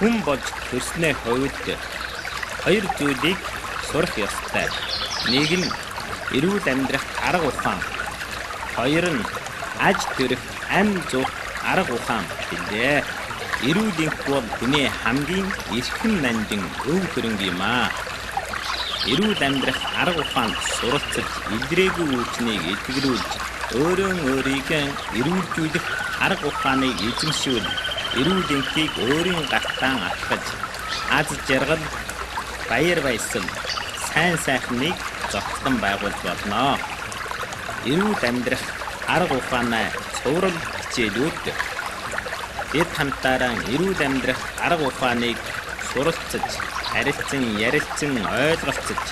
хүн болж төрснөө хувьд хоёр зүйлийг сурах ёстой. Нэг нь эрүүл амьдрах арга ухаан. Хоёр нь аж төрөх амь зуух арга ухаан билээ. Эрүүл энх бол хүний хамгийн эрхэм нандин өв хөрөнгө юм аа. Эрүүл амьдрах арга ухаанд суралцаж илрээгүй өвчнийг эдгэрүүлж өөрөө өөрийгөө эрүүлжүүлэх арга ухааныг эзэмшүүл эрүүл энхийг өөрийн гартаан атгаж аз жаргал баяр баясгал сайн сайхныг зохицон байгуулж болно. Эрүүл амьдрах арга ухаанаа цуврал хичээлүүд эд хамтаараа эрүүл амьдрах арга ухааныг суралцаж харилцан ярилцсан ойлголцож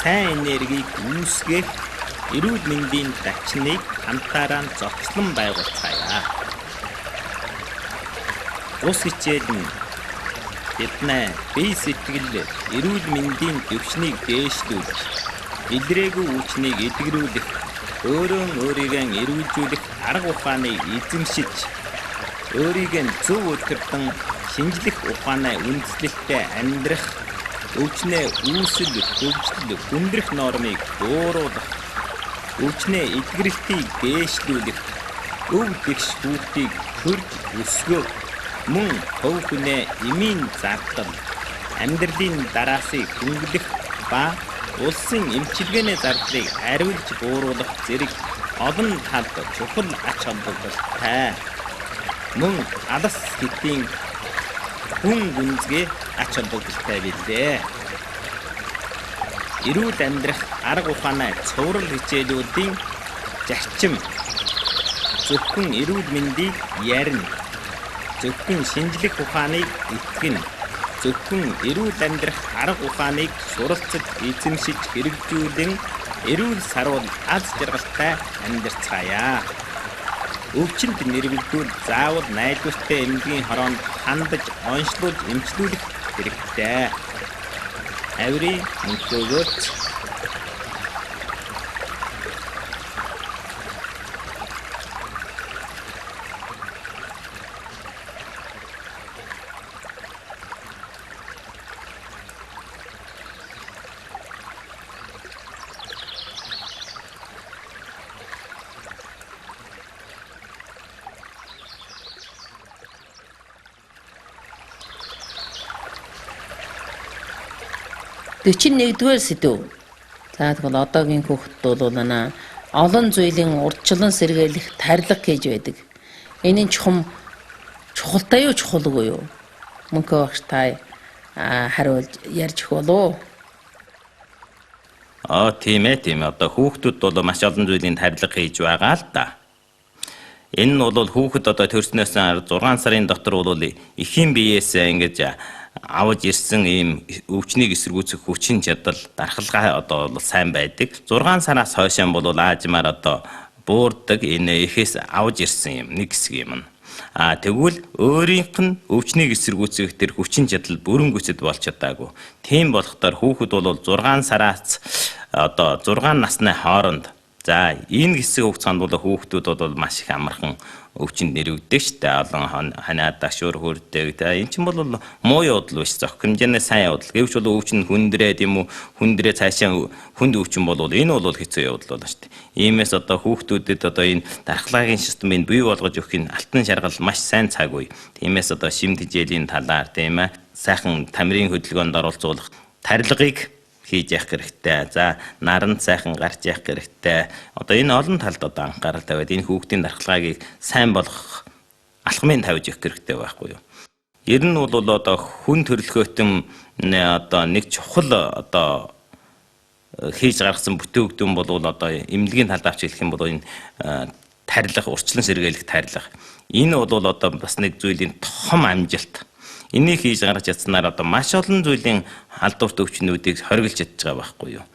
сайн энергийг үүсгэх эрүүл мэндийн зочныг хамтаараа зохицлон байгуулцгаая. Ус хичээл нь бидний бие сэтгэл эрүүл мэндийн төвшнийг дээшлүүлж илрээгүй өвчнийг эдгэрүүлэх өөрөө өөрийгөө эрүүлжүүлэх арга ухааныг эзэмшиж өөрийгөө зөв өдөртөн шинжлэх ухаанаа үндэслэлтэй амьдрах өвчнөө үүсэл хөгжил хүндрэх нормыг бууруулах өвчнөө эдгэрэлтийг дээшлүүлэх өв дэгш хүүхдийг хөрж өсгөх мөн хөв хүнээ эмийн зардал амьдралын дараасыг хөнгөлөх ба улсын эмчилгээний зардлыг ариулж бууруулах зэрэг олон талд чухал ач холбогдолтой мөн алс хэдийн хүн гүнзгий ач холбогдолтой билээ. Эрүүл амьдрах арга ухаанаа цуврал хичээлүүдийн зарчим зөвхөн эрүүл мэндийг ярина. Зөвхөн шинжлэх ухааныг итгэнэ. Зөвхөн эрүүл амьдрах арга ухааныг суралцаж эзэмшиж хэрэгжүүлэн эрүүл сарвал аз жаргалтай амьдарцгаая. Өвчнөд нэрвэгдүүл заавал найдвартай эмнэлгийн хороонд хандаж онцлуулж эмчлүүлэх хэрэгтэй. Аври мөнхөгөөд Дөрвөн сэдв. За тэгвэл одоогийн хүүхэд бол олон зүйлийн урдчлан сэргийлэх тарилга гэж байдаг. Энэ нь чухалтай юу чухалгүй юу? Мөнхөө багш та хариулж ярьж болов уу? Тийм ээ. Одоо хүүхдүүд бол маш олон зүйлийн тарилга хийж байгаа л да. Энэ нь бол хүүхэд одоо төрснөөс 6 сарын дотор бол эхийн биеэс ингэж авж ирсэн ийм өвчнийг эсэргүүцэх хүчин чадал дархалгаа одоо бол сайн байдаг. 6 сараас хойш бол аажмаар одоо буурдаг энэ эхээс авж ирсэн юм нэг хэсэг юм. Тэгвэл өөрийнх нь өвчнийг эсэргүүцэх тэр хүчин чадал бүрэн гүйцэд болж чадаагүй. Тийм болохоор хүүхэд бол 6 сараас одоо 6 насны хооронд за энэ хэсэг хугацаанд бол хүүхдүүд бол маш их амархан өвчнөд нэрвэгдэх штэ олон ханаа дашуур хүрдэг. Энэ ч бол муу явдал биш зохимжны сайн явдал. Гэвч бол өвчин хүндрээд юм уу хүндрээ цаашаа хүнд өвчин бол энэ бол хэцүү явдал болно штэ. Иймээс одоо хүүхдүүдэд одоо энэ дархлаагийн системийг бий болгож өгөх нь алтан шаргал маш сайн цаг үе. Тиймээс одоо шимт хичээлийн талаар тийм ээ сайхан тамирын хөдөлгөөнд оролцуулах тарилгыг хийж явах хэрэгтэй. За наранд сайхан гарч явах хэрэгтэй. Одоо энэ олон талд одоо анхаарал тавиад энэ хүүхдийн дархлаагийг сайн болгох алхмын тавьж явах хэрэгтэй байхгүй юу? Ер нь бол одоо хүн төрөлхөөтөн одоо нэг чухал одоо хийж гаргасан бүтээгдэхүүн бол одоо эмнэлгийн талд авч хэлэх юм бол энэ тарилга урьдчилан сэргийлэх тарилга. Энэ бол одоо бас нэг зүйлийн том амжилт. Энийг хийж гаргаж чадсанаар одоо маш олон зүйлийн халдварт өвчнүүдийг хориглож чадж байгаа байхгүй юу?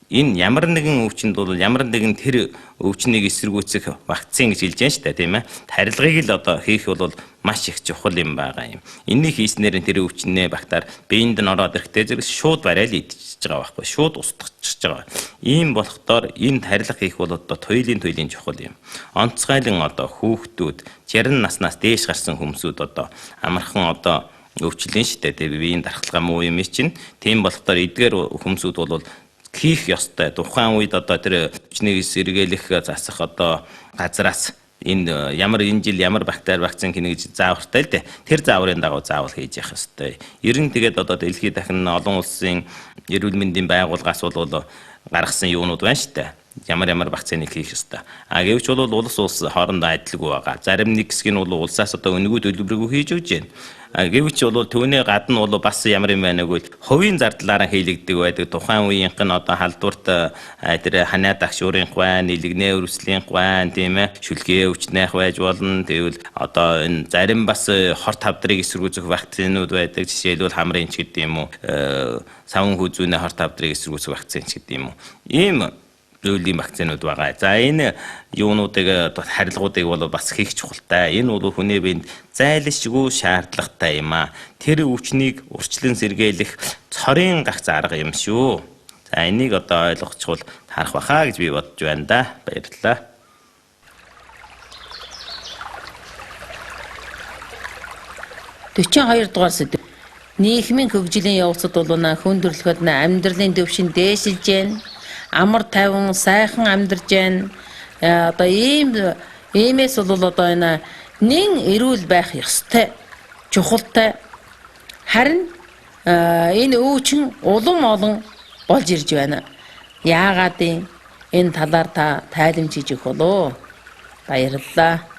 Энэ ямар нэгэн өвчнөд бол ямар нэгэн тэр өвчнийг эсэргүүцэх вакцин гэж хэлж байна шүү дээ, тийм ээ. Тарилгыг л одоо хийх бол маш их чухал юм байгаа юм. Энийг хийснээр тэр өвчнээ багтаар биеинд нь ороод ирэхдээ зэрэг шууд барайл идчихэж байгаа байхгүй юу? Шууд устгachж байгаа. Ийм болохоор энэ тарилга хийх бол одоо туйлын чухал юм. Онцгойлон одоо хүүхдүүд 60 наснаас дээш гарсан хүмүүсүүд одоо амархан одоо өвчлөн штэ тий биеийн дархлага муу юм чинь. Тийм болохоор эдгээр хүмүүсүүд бол хийх ёстой. Тухайн үед одоо тэр өвчнийг сэргийлэх засах одоо газраас энэ энэ жил ямар бактери вакцин хийнэ гэж заавартай л дээ. Тэр зааврын дагуу заавал хийж явах ёстой. Ер нь тэгээд одоо дэлхийд дахин олон улсын эрүүл мэндийн байгууллагаас бол гаргасан юунууд байна шүү дээ. Ямар вакциныг хийх ёстой. Гэвч бол улс хоорондоо адилгүй байгаа. Зарим нэг хэсэг нь бол улсаас одоо өнгөө төлбөргүй хийж өгч байна. Гэвч бол түүний гадна бол бас ямар юм байна гэвэл хувийн зардлаараа хийлэгддэг байдаг. Тухайн үеийнх нь одоо халдварт тэр ханаа дагшуурынх байна, нэлгнээ өрсөлийнх байна, тийм ээ. Шүлгээ өвчнөх байж болно. Тэгвэл одоо энэ зарим бас хор тавдрыг эсэргүүцэх вакцинууд байдаг. Жишээлбэл хамрын ч гэдэг юм уу, савн хүзүүнээ хор тавдрыг эсэргүүцэх вакцин ч гэдэг юм уу. Ийм зүйлийн вакцинууд байгаа. За энэ юунуудыг харилцагуудыг бол бас хийх чухалтай. Энэ бол хүний биед зайлшгүй шаардлагатай юм аа. Тэр өвчнийг урьдчилан сэргийлэх цорын гагц арга юм шүү. За энийг одоо ойлгочихвол таарах бахаа гэж би бодож байна да. Баярлалаа. «42 дугаар сэдв. Нийгмийн хөгжлийн явцад бол хүндрэлхэд амьдралын дэвшин дээшилж байна. Амар тайван сайхан амьдарч байна. Одоо иймээс бол одоо энэ нэн эрүүл байх ёстой. Чухалтай. Харин энэ өвчин улам олон болж ирж байна. Яагаад энэ талаар та тайлбарж өгөх болов? Баярлалаа.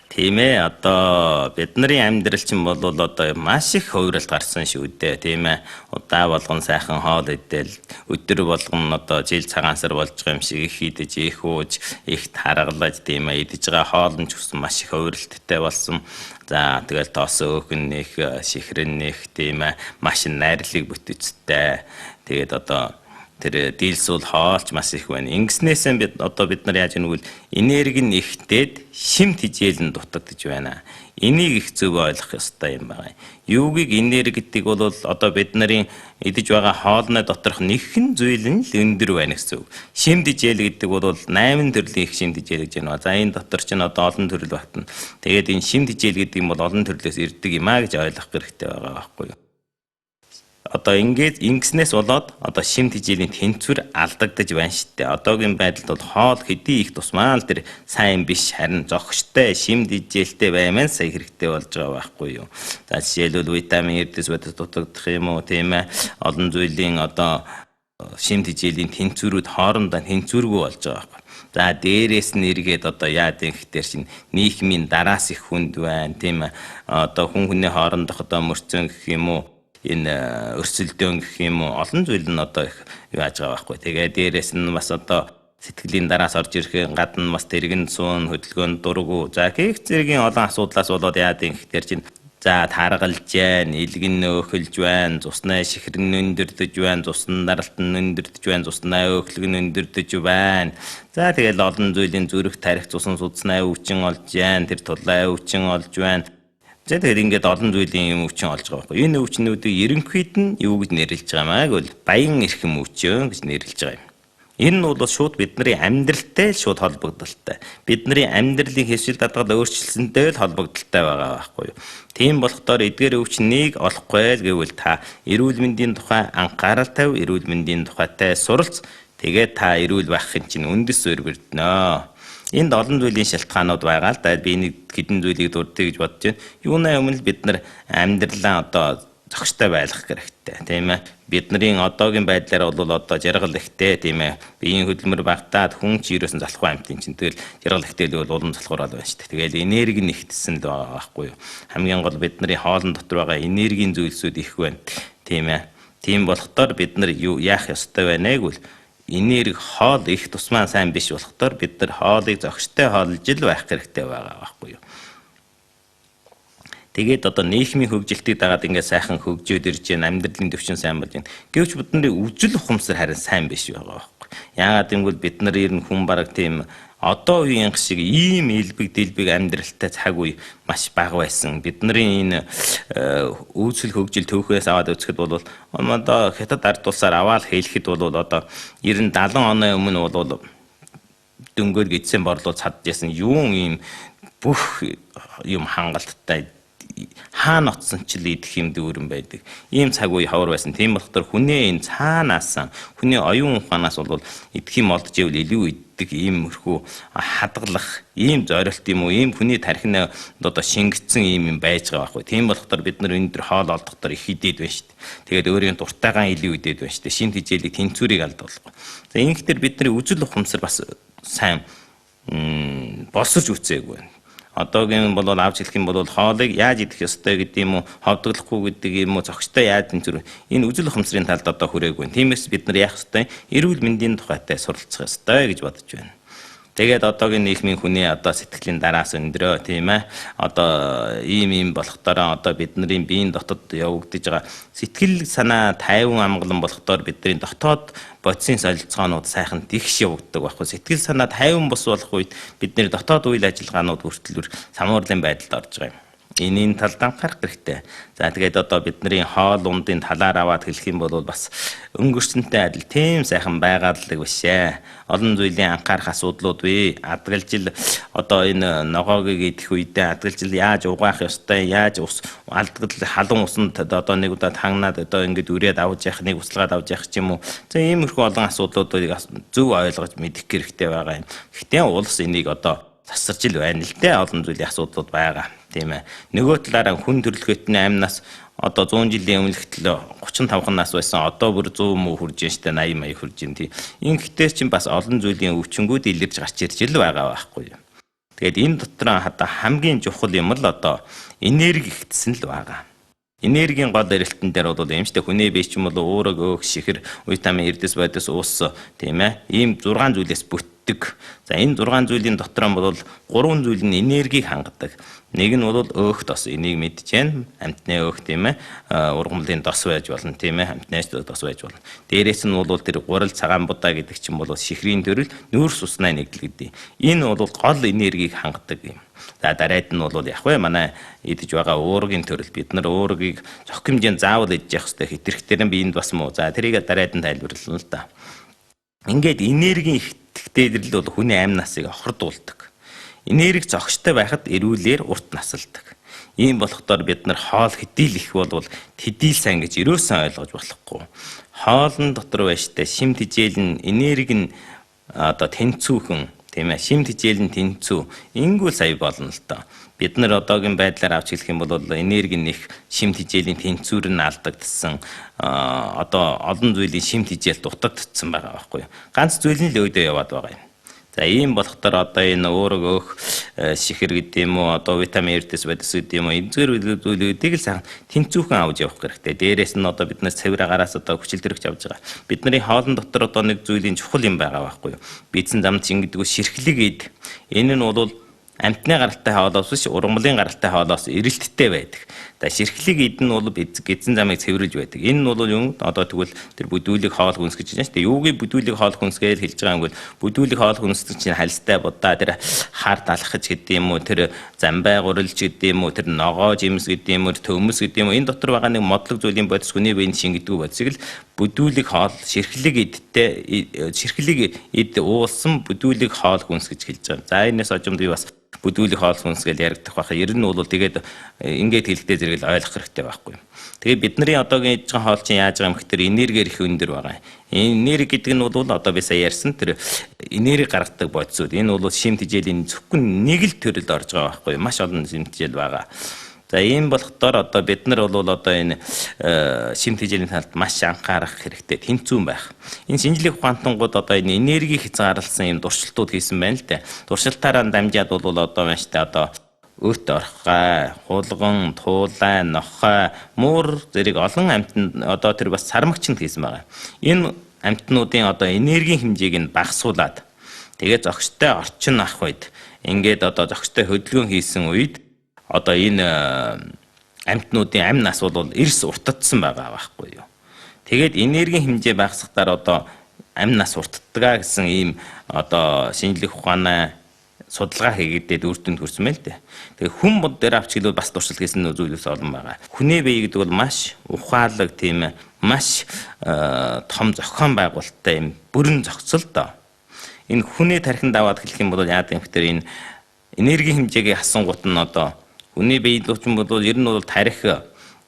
Тийм ээ, одоо бидний амьдрал чинь бол одоо маш их хувиралт гарсан шүү дээ, тийм ээ. Удаа болгон сайхан хоол идэл, өдөр болгон одоо жил цагаансар болж байгаа юм шиг их идэж, их ууж, их таргалаж, тийм ээ. Идэж байгаа хоол нь ч гэсэн маш их хувиралттай болсон. За тэгэл тоос өөхнөх, шихрэнэх, тийм ээ. Маш найрлаг бүтэцтэй. Тэгээд одоо тэр дийлсүүл хоолч маш их байна. Ингэснээсээ бид нар яаж нэгвэл энерги нь ихтээд шимт хижээл нь дутагдж байна. Энийг их зөв ойлгох ёстой юм байна. Юугийг энерги гэдэг бол одоо бид нарын идэж байгаа хоолны доторх нэгэн зүйл нь л өндөр байна гэсэн үг. Шимт хижээл гэдэг бол 8 төрлийн их шимт хижээл гэж байна. За энэ дотор ч одоо олон төрөл багтана. Тэгээд энэ шимт хижээл гэдэг юм бол олон төрлөөс ирдэг юм а гэж ойлгох хэрэгтэй байгаа байхгүй юу? Одоо ингээд ингэснээс болоод одоо шимт хижээлийн тэнцвэр алдагдаж байна шүү дээ. Одоогийн байдалд бол хоол хэдий их тусмаа л тэр сайн биш харин зохистой шимт хижээлтэй байман сая хэрэгтэй болж байгаа байхгүй юу. За жишээлбэл витамин эрдэс бодис дутагдах юм уу тийм ээ. Олон зүйлийн одоо шимт хижээлийн тэнцвэрүүд хоорондоо тэнцвэргүй болж байгаа байхгүй. За дээрээс нь эргээд одоо яад гэхтэр чинь нийгмийн дараас их хүнд байна тийм ээ. Одоо хүний хоорондох одоо мөрцөн гэх юм уу энэ өрсөлдөөн гэх юм уу олон зүйл нь одоо их яаж байгаа байхгүй. Тэгээ дээрээс нь бас одоо сэтгэлийн дараас орж ирэхээ гадна бас тэрэгэн суун хөдөлгөөнд дургу. За гих зэргийн олон асуудлаас болоод яад гэхтэр чинь за таргалж байна, илгэн нөөхөлж байна, цуснаа шихрэн өндөрдөж байна, цусны даралт нь өндөрдөж байна, цуснаа өөхлөг нь өндөрдөж байна. За тэгэл олон зүйлийн зүрх тарих цусан судснаа өвчин олж байна, тэр тулаа өвчин олж байна. Тэгэхээр ингээд олон зүйлийн юм өвчин олж байгаа байхгүй. Энэ өвчнүүдийг ерөнхийд нь юу гэж нэрлэж байгаа маа гэвэл баян эрхэм өвчин гэж нэрлэж байгаа юм. Энэ нь бол шууд бидний амьдралтай шууд холбогдолтой. Бидний амьдралын хэвшил даатгал өөрчлөлтөнтэй л холбогдолтой байгаа байхгүй юу. Тийм болохоор эдгээр өвчнийг олохгүй гэвэл та эрүүл мэндийн тухай анхаарал тавь, эрүүл мэндийн тухайтай суралц. Тэгээд та эрүүл байхын чинь үндэс зүйр бэрднэ. Энд олон зүйлийн шалтгаанууд байгаа л да. Би нэг хэдэн зүйлийг дурдъя гэж бодож байна. Юунаа өмнө бид нар амьдралаа одоо зохистой байлгах хэрэгтэй. Тийм ээ. Бидний одоогийн байдлаар бол одоо жаргал ихтэй тийм ээ. Биеийн хөдөлмөр багтаад хүн ч ерөөсөн залхуу амьтын чинь тэгэл жаргал ихтэй л бол улам залхуурал байна шүү дээ. Тэгэл энерги нэгтсэн л байгаа байхгүй юу. Хамгийн гол бидний хоолн дотор байгаа энергийн зүйлсүүд их байна. Тийм ээ. Тийм болохоор бид нар юу яах ёстой байна гэвэл энерги хоол их тусмаа сайн биш болохоор бид нар хоолыг зохистой хоолж ил байх хэрэгтэй байгаа байхгүй юу. Тэгээд одоо нийгмийн хөгжилтийг дагаад ингээд сайхан хөгжөөд ирж байна, амьдралын төвчин сайн болж байна. Гэвч бидний үжил ухамсар харин сайн биш байгаа байхгүй. Яагаад гэвэл бид нар ер нь хүн бараг тийм одоо үеийн шиг ийм элбэг дэлбэг амьдралтай цаг үе маш бага байсан. Бидний энэ үүсэл хөгжил төвхөөс аваад үзэхэд бол одоо хятад ард улсаар аваад хэлэхэд бол одоо 90-70 оны өмнө бол дөнгөөр гидсэн борлуулж чадчихсан юун ийм бүх юм хангалттай хаана оцсон ч л идэх юм дүүрэн байдаг. Ийм цаг үе ховор байсан. Тийм болохоор хүний энэ цаанаасан хүний оюун ухаанаас бол идэх юм олдж ивэл илүү иддэг иймэрхүү хадгалах ийм зорилт юм уу, ийм хүний тархинаа одоо шингэцсэн юм байж байгаа байхгүй. Тийм болохоор бид нар өнөөдөр хоол олдохдоо их идээд байна шүү дээ. Тэгээд өөрийн дуртайгаа илүү идээд байна шүү дээ. Шинэ хичээлийг тэнцвэрийг алдуулахгүй. За ингэхдээ бидний үзэл ухамсар бас сайн болсорж үцээгүй байна. Одоогийн бол авч хэлэх юм бол хоолыг яаж идэх ёстой гэдэг юм уу, ховдоглохгүй гэдэг юм уу, зохистой яаж тэнцвэр энэ үзэл ухамсарын талд одоо хүрээгүй. Тиймээс бид нар яах ёстой? Эрүүл мэндийн тухайтай суралцах ёстой гэж бодож байна. Тэгээд одоогийн нийгмийн хүний одоо сэтгэлийн дараас өндрөө тийм ээ. Одоо ийм болохдороо одоо бидний биеийн дотод явагдаж байгаа сэтгэл санаа тайван амгалан болохдоор бидний дотоод бодисын солилцоонууд сайхан тэгш явагддаг байхгүй. Сэтгэл санаа тайван бос болох үед бидний дотоод үйл ажиллагаанууд хүртэл самуурлын байдалд орж байгаа юм. Энийн талд анхаарах хэрэгтэй. За тэгээд одоо бидний хоол ундын талаар аваад хэлэх юм бол бас өнгөрсөнтэй адил тийм сайхан байгааллаг биш ээ. Олон зүйлийн анхаарах асуудлууд бий. Адгалжил одоо энэ ногоогийг идэх үедээ адгалжил яаж угаах ёстой, яаж алдгал халуун усанд одоо нэг удаа тагнаад одоо ингэж үрээд авч явах, нэг услгаад авч явах ч юм уу. За иймэрхүү олон асуудлуудыг зөв ойлгож мэдэх хэрэгтэй байгаа юм. Гэхдээ улс энийг одоо засарч ил байна л дээ. Олон зүйлийн асуудлууд байгаа. Тийм ээ. Нөгөө талаараа хүн төрөлхтний амнаас одоо 100 жилийн өмнөлтөл 35 нас байсан. Одоо бүр 100 муу хүрж штэ 80 80 хүрж юм тий. Ингэхдээ чинь бас олон зүйлийн өвчнгүүд илэрж гарч ирж л байгаа байхгүй юу. Тэгээд энэ дотор одоо хамгийн чухал юм л одоо энерги ихтсэн л байгаа. Энергийн гол эрэлтэн дээр бол юм штэ хүний биеч юм бол уурэг өөх шихэр витамин эрдэс бодис ус тийм ээ. Ийм 6 зүйлээс бүтдэг. За энэ 6 зүйлийн дотор бол 3 зүйл нь энергийг хангадаг. Нэг нь бол өөх тос, энийг мэдж байна. Амтны өөх тийм ээ. Ургамлын тос байж болно тийм ээ. Амтны тос байж болно. Дээрээс нь бол тэр гурал цагаан будаа гэдэг чинь бол шихрийн төрөл нүүрс уснаа нэгдэл гэдэг. Энэ бол гол энергийг хангадаг юм. За дараад нь бол яг вэ манай идэж байгаа уургийн төрөл бид нар уургийг зохих хэмжээнд заавал идэж явах хэрэгтэй. Хэтэрхтэр нь биеинд бас муу. За тэрийг дараад нь тайлбарлана л да. Ингээд энергийн ихтэйгдэл бол хүний амь насыг хордуулдаг. Энерги зохистой байхад эрүүлэр урт насалдаг. Ийм болохдоор бид нар хоол хэдийлэх бол тэдийл сайн гэж ерөөсөн ойлгож болохгүй. Хоолн дотор байштай шим тижээл нь энерги нь одоо тэнцүүхэн тийм ээ шим тижээл нь тэнцүү ингүүл сая болно л доо. Бид нар одоогийн байдлаар авч хэлэх юм бол энерги нэх шим тижээлийн тэнцвэр нь алдагдсан одоо олон зүйлийн шим тижээл дутагдсан байгаа байхгүй юу. Ганц зүйлийн л өөдөө яваад байгаа юм. За ийм болохдоор одоо энэ уурэг өөх шихэр гэдэг юм уу одоо витамин эрдэс бодис гэдэг юм уу энэ зүгээр зүйлүүдийг л сайхан тэнцүүхэн авч явах хэрэгтэй. Дээрээс нь одоо бид нар цэвэр агараас одоо хүчил төрөгч авж байгаа. Бидний хоолн дотор одоо нэг зүйлийн чухал юм байгаа байхгүй юу. Бидсэн замд ингэдэг ширхлэг ид. Энэ нь бол амтны гаралтай хоолоос биш ургамлын гаралтай хоолоос эрэлттэй байдаг. За ширхлэг идэн бол эзэн замыг цэвэрлж байдаг. Энэ нь бол юм одоо тэгвэл тэр бүдүүлэг хоол хүнс гэж байна шүү дээ. Юугийн бүдүүлэг хоол хүнс гэж хэлж байгаа юм бол бүдүүлэг хоол хүнс чинь хальстай будаа тэр хаар талхаж гэдэг юм уу тэр замбай гурилж гэдэг юм уу тэр ногоо жимс гэдэг юм уу төмөс гэдэг юм уу энэ дотор байгаа нэг модлог зүйлийн бодис хүний биеийн шингэдэг бодисыг л бүдүүлэг хоол ширхлэг ид уулсан бүдүүлэг хоол хүнс гэж хэлж байгаа. За энэс хожимд би бас бүдүүлэг хоол хүнс гэж яригдах байхаа ер нь бол тэгээд ингээд хэлэхдээ зэрэг л ойлгох хэрэгтэй байхгүй юм. Тэгээд бидний одоогийн идж байгаа хоол чинь яаж байгаа юм гэхээр энергиэр их өндөр байгаа. Энерги гэдэг нь бол одоо би сая ярьсан тэр энерги гаргадаг бодисууд. Энэ бол шим тижээлийн зөвхөн нэг л төрөлд орж байгаа байхгүй юу. Маш олон шим тижээл байгаа. За ийм болохдоор одоо бид нар бол одоо энэ шим тижээлийн талд маш анхаарах хэрэгтэй, тэнцвэн байх. Энэ шинжлэх ухаантангууд одоо энэ энерги хязгаарласан юм дуршилтууд хийсэн байна л дээ. Дуршилтаараа дамжаад бол одоо маш та одоо өт орхой, хулган, туулай, нохой, муур зэрэг олон амьтанд одоо тэр бас сармагчнд хийсэн байгаа. Энэ амьтнуудын одоо энергийн хэмжээг нь багасуулад тэгээ зохистой орчин авах үед ингээд одоо зохистой хөдөлгөөн хийсэн үед одоо энэ амьтнуудын амь нас бол эрс уртдсан байгаа байхгүй юу. Тэгээд энергийн хэмжээ багасгахдаар одоо амь нас уртдгаа гэсэн ийм одоо шинжлэх ухааны судалгаа хийгээд үр дүнд хүрсэн мэл дээ. Тэгээ хүн бод дээр авч хэлбэл бас туршилт хийсэн зүйлс олон байгаа. Хүний бие гэдэг бол маш ухаалаг тийм маш том зохион байгуулалттай юм бүрэн зохицол доо. Энэ хүний тархинд аваад хэлэх юм бол яадаг юм гэхээр энэ энергийн хэмжээгээ хасангуут нь одоо хүний биед ч юм бол ер нь бол тарих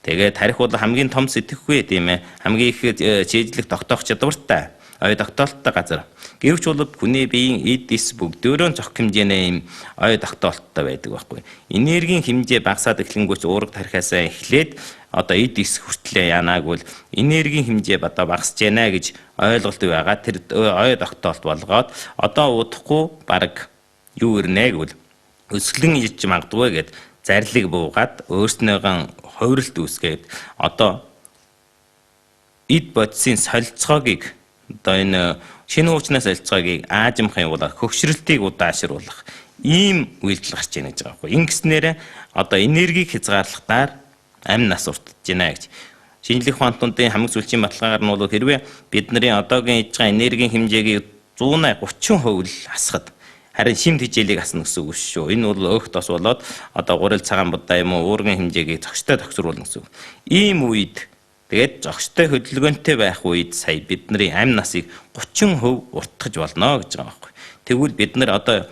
тэгээ тарих бол хамгийн том сэтгэхүй тийм ээ. Хамгийн их чийжлэх тогтоох чадвартай, ой тогтоолттой газар. Гэвч бол хүний биеийн эд эс бүгдөө зохих хэмжээний юм ой тогтоолттой байдаг байхгүй. Энергийн хэмжээ багасаад эхлэнгүүч уурга тарихаасаа эхлээд одоо эд эс хүртлээ яанаг бол энергийн хэмжээ одоо багасж байна гэж ойлголт байгаа. Тэр ой тогтоолт болгоод одоо удахгүй баг юу ирнэ гэвэл өсгөлэн иж магадгүй гэд зарлиг буугаад өөрснөөгөө хувиралт үүсгээд одоо эд бодисын солилцоогийг одоо энэ шинэ хуучнаас солилцоогийг аажимхын явуулах, хөгшрөлтийг удаашруулах ийм үйлдэл гарч ийн гэж байгаа байхгүй. Ингэснээр одоо энергийг хязгаарлахдаар амь нас уртж байна гэж. Шинжлэх ухааны тунадын хамгийн сүүлийн баталгаагаар нь бол хэрвээ бидний одоогийн иж байгаа энергийн хэмжээгийг 130% л асахад харин шимт хичээлийг асна гэсэн үг шүү. Энэ бол өөх тос болоод одоо гурил цагаан будаа юм уу уургийн хэмжээгийг зохистой тохируулна гэсэн үг. Ийм үед тэгээд зохистой хөдөлгөөнтэй байх үед сая бидний амь насыг 30% уртгаж болно гэж байгаа байхгүй. Тэгвэл бид нар одоо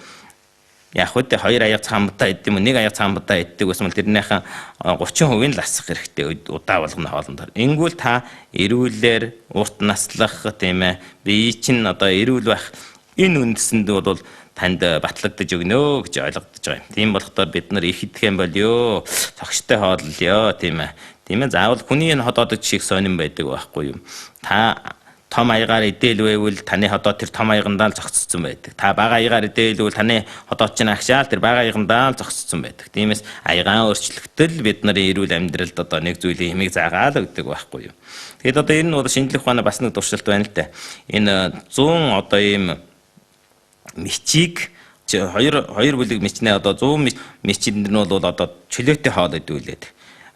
яг үгүй 2 аяга цагаан будаа идэх юм уу 1 аяга цагаан будаа идэх гэсэн бол тэрнийхэн 30%-ийг л асах хэрэгтэй удаа болгоно хоолндор. Ингүүл та эрүүлэр урт наслах тийм ээ бие чинь одоо эрүүл байх энэ үндсэнд бол танд батлагдаж өгнө гэж ойлгогдож байгаа юм. Тийм болохоор бид нар их идэх юм болёо. Зохистой хооллё тийм ээ. Тийм ээ заавал хүний энэ ходоодч шиг сонирн байдаг байхгүй юм. Та том аягаар идээл байвал таны ходоод тэр том аягандаа л зогсцсон байдаг. Та бага аягаар идээл байвал таны ходоод чинь агшаал тэр бага аягандаа л зогсцсон байдаг. Тиймээс аягаан өөрчлөгтөл бид нарын эрүүл амьдралд одоо нэг зүйлийн хэмийг заагаал өгдөг байхгүй юу. Тэгэд одоо энэ нь бол шинжлэх ухааны бас нэг туршилт байна л да. Энэ 100 одоо ийм мичиг хоёр бүлэг мичнээ одоо 100 мичинд нь бол одоо чөлөөтэй хоол идүүлээд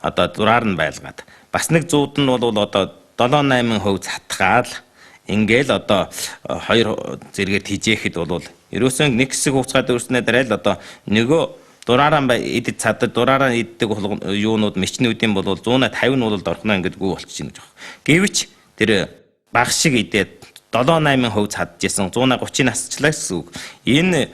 одоо зураар нь байлгаад бас нэг 100-д нь бол одоо 7-8% цатгаал ингээл одоо хоёр зэрэгээр хижээхэд бол ерөөсөн нэг хэсэг хугацаад өрснөө дараа л одоо нөгөө дураараа идэж цадад дураараа иддэг юунууд мичнүүдийн бол 150 нь бол дорхно ингээд гүү болчихно гэж байна. Гэвч тэр баг шиг идээд 7-8% цадчихсан 130 насчлаа гэсэн үг. Энэ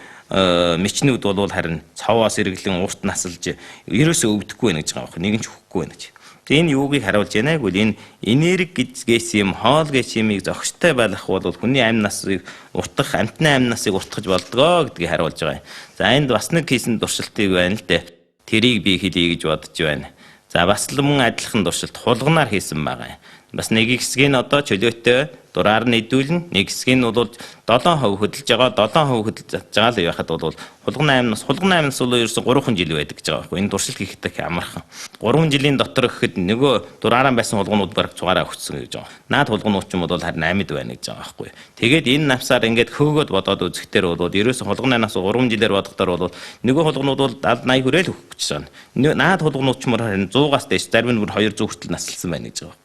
мичнүүд бол харин цаваас эргэлэн урт насалж ерөөсөө өвдөхгүй байна гэж байгаа юм. Нэгэн ч хөхгүй байна гэж. Тэгээ энэ юугийг харуулж байна гэвэл энэ энерги гэж юм хоол гэж юмыг зохистой байлгах бол хүний амь насыг уртгах, амтны амь насыг уртгах болдгоо гэдгийг харуулж байгаа юм. За энд бас нэг хийсэн туршилтыг байна л дээ. Тэрийг би хэлье гэж бодож байна. За бас л мөн адилхан туршилт хулганаар хийсэн байгаа юм. Бас нэг хэсгийг одоо чөлөөтэй дураар нь идүүлнэ. Нэг хэсгийг нь бол 7% хөдөлж байгаа. 7% хөдөлж байгаа л яхад бол хулган 8 нас бол ерөөсө 3 жил байдаг гэж байгаа байхгүй. Энэ туршилт хийхдээ амархан. 3 жилийн дотор гэхэд нөгөө дураараа байсан хулганууд бараг цугаараа өгсөн гэж байгаа. Наад хулганууд ч юм бол харин амьд байна гэж байгаа байхгүй. Тэгээд энэ навсаар ингээд хөөгөөд бодоод үзэхтэр бол ерөөсө хулган 8 нас 3 жилээр бодохоор бол нөгөө хулганууд бол 70-80 хүрээл өгөх гэж байна. Наад хулганууд ч мөр харин 100-аас дээш зарим нь бүр 200 хүртэл наслсан байна гэж байгаа.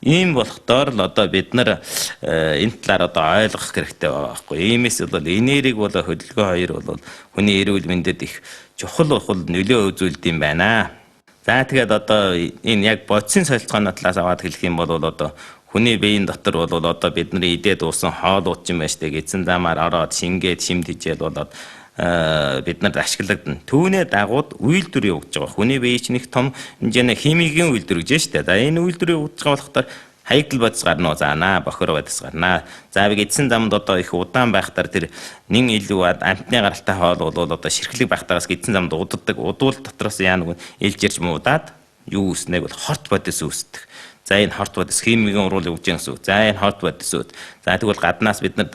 Ийм болохдоор л одоо бид нар энэ талаар одоо ойлгох хэрэгтэй байгаа байхгүй. Иймээс бол энерги болоо хөдөлгөөн хоёр бол хүний эрүүл мэндэд их чухал нөлөө үзүүлдэг юм байна. За тэгээд одоо энэ яг бодисын солилцооны талаас аваад хэлэх юм бол одоо хүний биеийн дотор бол одоо бидний идээд уусан хоолууд юм байна штэ. Эзэн замаар ороод шингээд шимт хижээл болоод бид нарт ашиглагдана. Түүний дагууд үйлдвэр явуулж байгаа. Хүний бие чинь их том хэмжээний химигийн үйлдвэр гэж штэ. За энэ үйлдвэр явуулж байгаа болохоор хаягдл бодис гарна уу заана, бохор бодис гарна. За би эдсэн замд одоо их удаан байхтар тэр нэн илүү амтны гаралтай хоол бол одоо ширхлэг байхтараас эдсэн замд удаддаг. Удвал дотроос яа нэг ээлж ирж муудаад юу үснэг бол хорт бодис үүсдэг. За энэ хорт бодис химигийн уруул явуулж байгаа гэсэн үг. За энэ хорт бодисууд. За тэгвэл гаднаас бид нар